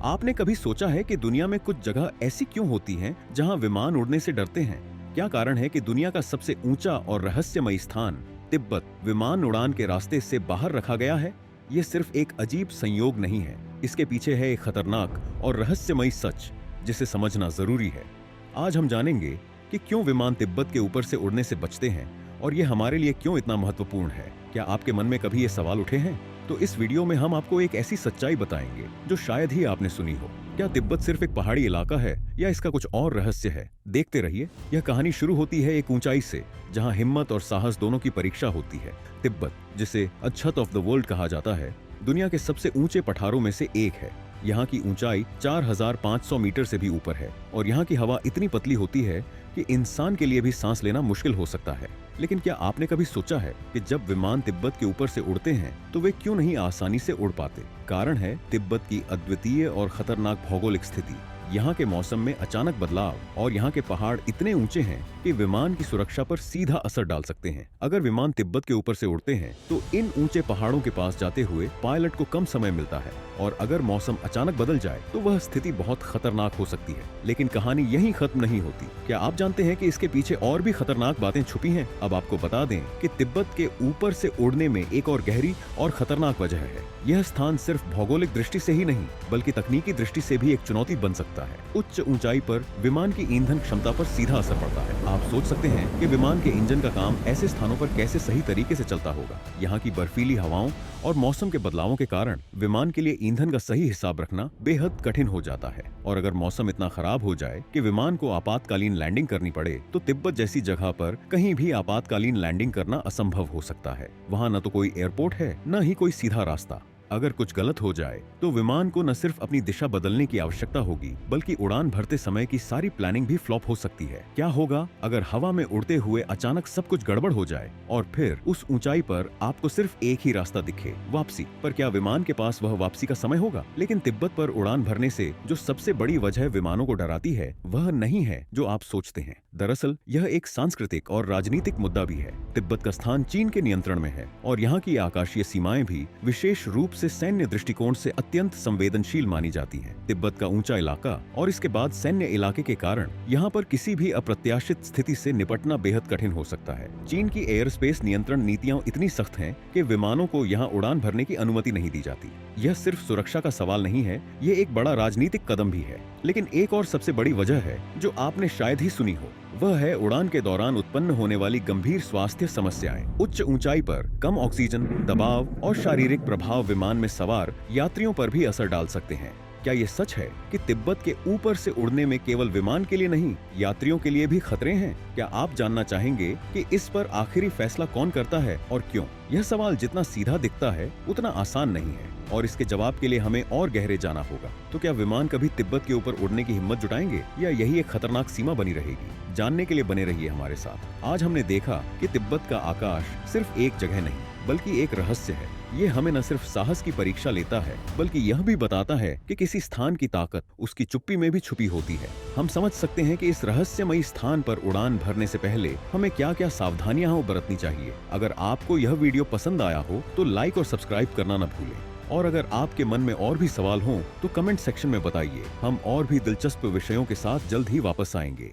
आपने कभी सोचा है कि दुनिया में कुछ जगह ऐसी क्यों होती हैं जहां विमान उड़ने से डरते हैं? क्या कारण है कि दुनिया का सबसे ऊंचा और रहस्यमयी स्थान तिब्बत विमान उड़ान के रास्ते से बाहर रखा गया है? ये सिर्फ एक अजीब संयोग नहीं है, इसके पीछे है एक खतरनाक और रहस्यमयी सच जिसे समझना जरूरी है। आज हम जानेंगे कि क्यों विमान तिब्बत के ऊपर से उड़ने से बचते हैं और ये हमारे लिए क्यों इतना महत्वपूर्ण है। क्या आपके मन में कभी ये सवाल उठे हैं? तो इस वीडियो में हम आपको एक ऐसी सच्चाई बताएंगे जो शायद ही आपने सुनी हो। क्या तिब्बत सिर्फ एक पहाड़ी इलाका है या इसका कुछ और रहस्य है? देखते रहिए। यह कहानी शुरू होती है एक ऊंचाई से जहां हिम्मत और साहस दोनों की परीक्षा होती है। तिब्बत, जिसे अ छत ऑफ द वर्ल्ड कहा जाता है, दुनिया के सबसे ऊंचे पठारों में से एक है। यहाँ की ऊंचाई 4500 मीटर से भी ऊपर है और यहाँ की हवा इतनी पतली होती है कि इंसान के लिए भी सांस लेना मुश्किल हो सकता है। लेकिन क्या आपने कभी सोचा है कि जब विमान तिब्बत के ऊपर से उड़ते हैं तो वे क्यों नहीं आसानी से उड़ पाते? कारण है तिब्बत की अद्वितीय और खतरनाक भौगोलिक स्थिति। यहाँ के मौसम में अचानक बदलाव और यहाँ के पहाड़ इतने ऊंचे हैं कि विमान की सुरक्षा पर सीधा असर डाल सकते हैं। अगर विमान तिब्बत के ऊपर से उड़ते हैं तो इन ऊंचे पहाड़ों के पास जाते हुए पायलट को कम समय मिलता है और अगर मौसम अचानक बदल जाए तो वह स्थिति बहुत खतरनाक हो सकती है। लेकिन कहानी यहीं खत्म नहीं होती। क्या आप जानते हैं कि इसके पीछे और भी खतरनाक बातें छुपी हैं? अब आपको बता दें कि तिब्बत के ऊपर से उड़ने में एक और गहरी और खतरनाक वजह है। यह स्थान सिर्फ भौगोलिक दृष्टि से ही नहीं बल्कि तकनीकी दृष्टि से भी एक चुनौती बन सकता है। उच्च ऊंचाई पर विमान की ईंधन क्षमता पर सीधा असर पड़ता है। आप सोच सकते हैं कि विमान के इंजन का काम ऐसे स्थानों पर कैसे सही तरीके से चलता होगा। यहाँ की बर्फीली हवाओं और मौसम के बदलावों के कारण विमान के लिए ईंधन का सही हिसाब रखना बेहद कठिन हो जाता है। और अगर मौसम इतना खराब हो जाए कि विमान को आपातकालीन लैंडिंग करनी पड़े तो तिब्बत जैसी जगह पर कहीं भी आपातकालीन लैंडिंग करना असंभव हो सकता है। वहाँ न तो कोई एयरपोर्ट है, न ही कोई सीधा रास्ता। अगर कुछ गलत हो जाए तो विमान को न सिर्फ अपनी दिशा बदलने की आवश्यकता होगी बल्कि उड़ान भरते समय की सारी प्लानिंग भी फ्लॉप हो सकती है। क्या होगा अगर हवा में उड़ते हुए अचानक सब कुछ गड़बड़ हो जाए और फिर उस ऊंचाई पर आपको सिर्फ एक ही रास्ता दिखे, वापसी? पर क्या विमान के पास वह वापसी का समय होगा? लेकिन तिब्बत पर उड़ान भरने से जो सबसे बड़ी वजह विमानों को डराती है वह नहीं है जो आप सोचते हैं। दरअसल यह एक सांस्कृतिक और राजनीतिक मुद्दा भी है। तिब्बत का स्थान चीन के नियंत्रण में है और यहाँ की आकाशीय सीमाएं भी विशेष रूप से सैन्य दृष्टिकोण से अत्यंत संवेदनशील मानी जाती हैं। तिब्बत का ऊंचा इलाका और इसके बाद सैन्य इलाके के कारण यहाँ पर किसी भी अप्रत्याशित स्थिति से निपटना बेहद कठिन हो सकता है। चीन की एयर स्पेस नियंत्रण नीतियां इतनी सख्त हैं कि विमानों को यहाँ उड़ान भरने की अनुमति नहीं दी जाती। यह सिर्फ सुरक्षा का सवाल नहीं है, ये एक बड़ा राजनीतिक कदम भी है। लेकिन एक और सबसे बड़ी वजह है जो आपने शायद ही सुनी हो, वह है उड़ान के दौरान उत्पन्न होने वाली गंभीर स्वास्थ्य समस्याएं। उच्च ऊंचाई पर कम ऑक्सीजन, दबाव और शारीरिक प्रभाव विमान में सवार यात्रियों पर भी असर डाल सकते हैं। क्या ये सच है कि तिब्बत के ऊपर से उड़ने में केवल विमान के लिए नहीं, यात्रियों के लिए भी खतरे हैं? क्या आप जानना चाहेंगे कि इस पर आखिरी फैसला कौन करता है और क्यों? यह सवाल जितना सीधा दिखता है उतना आसान नहीं है और इसके जवाब के लिए हमें और गहरे जाना होगा। तो क्या विमान कभी तिब्बत के ऊपर उड़ने की हिम्मत जुटाएंगे या यही एक खतरनाक सीमा बनी रहेगी? जानने के लिए बने रहिए हमारे साथ। आज हमने देखा कि तिब्बत का आकाश सिर्फ एक जगह नहीं बल्कि एक रहस्य है। ये हमें न सिर्फ साहस की परीक्षा लेता है बल्कि यह भी बताता है कि किसी स्थान की ताकत उसकी चुप्पी में भी छुपी होती है। हम समझ सकते हैं कि इस रहस्यमयी स्थान पर उड़ान भरने से पहले हमें क्या क्या सावधानियां बरतनी चाहिए। अगर आपको यह वीडियो पसंद आया हो तो लाइक और सब्सक्राइब करना न भूलें। और अगर आपके मन में और भी सवाल हों तो कमेंट सेक्शन में बताइए। हम और भी दिलचस्प विषयों के साथ जल्द ही वापस आएंगे।